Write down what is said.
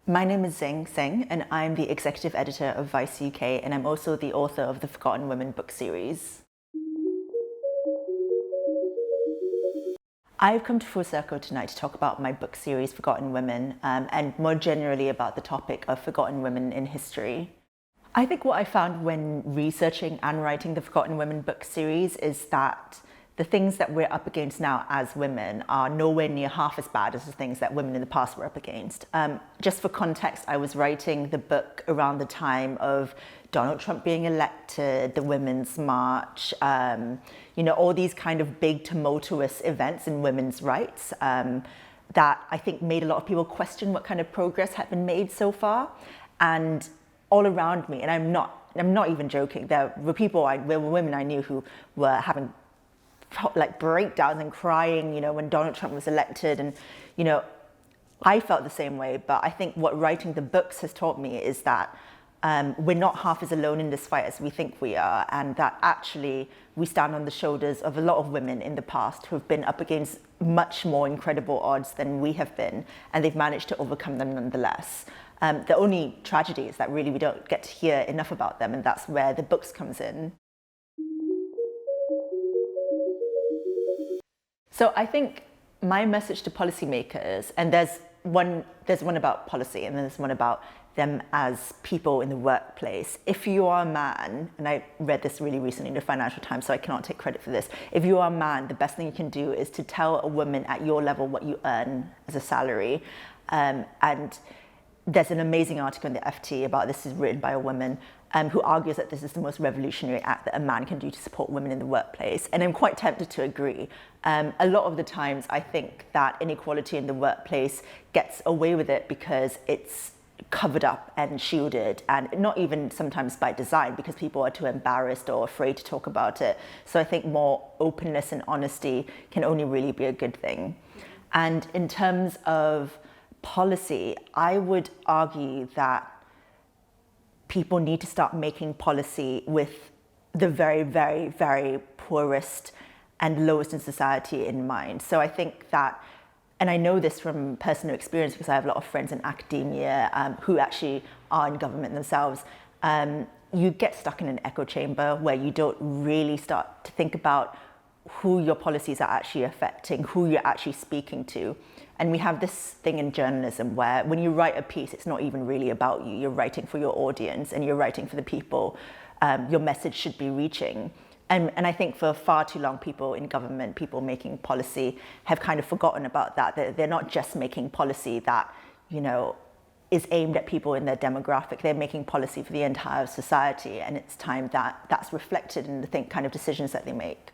My name is Zing Tsjeng, and I'm the executive editor of Vice UK, and I'm also the author of the Forgotten Women book series. I've come to full circle tonight to talk about my book series, Forgotten Women, and more generally about the topic of forgotten women in history. I think what I found when researching and writing the Forgotten Women book series is that the things that we're up against now as women are nowhere near half as bad as the things that women in the past were up against. Just for context, I was writing the book around the time of Donald Trump being elected, the Women's March, all these kind of big tumultuous events in women's rights that I think made a lot of people question what kind of progress had been made so far. And all around me, and I'm not even joking, there were women I knew who were having like breakdowns and crying, when Donald Trump was elected. And, I felt the same way. But I think what writing the books has taught me is that we're not half as alone in this fight as we think we are. And that actually we stand on the shoulders of a lot of women in the past who've been up against much more incredible odds than we have been. And they've managed to overcome them nonetheless. The only tragedy is that really we don't get to hear enough about them. And that's where the books comes in. So I think my message to policymakers, and there's one about policy and then there's one about them as people in the workplace. If you are a man, and I read this really recently in the Financial Times, so I cannot take credit for this. If you are a man, the best thing you can do is to tell a woman at your level what you earn as a salary. And there's an amazing article in the FT about this, is written by a woman who argues that this is the most revolutionary act that a man can do to support women in the workplace. And I'm quite tempted to agree. A lot of the times I think that inequality in the workplace gets away with it because it's covered up and shielded, and not even sometimes by design, because people are too embarrassed or afraid to talk about it. So I think more openness and honesty can only really be a good thing. And in terms of policy, I would argue that people need to start making policy with the very, very, very poorest and lowest in society in mind. So I think that, and I know this from personal experience because I have a lot of friends in academia who actually are in government themselves, you get stuck in an echo chamber where you don't really start to think about who your policies are actually affecting, who you're actually speaking to. And we have this thing in journalism where when you write a piece, it's not even really about you. You're writing for your audience and you're writing for the people your message should be reaching. And I think for far too long, people in government, people making policy, have kind of forgotten about that. They're not just making policy that, is aimed at people in their demographic. They're making policy for the entire society. And it's time that that's reflected in the kind of decisions that they make.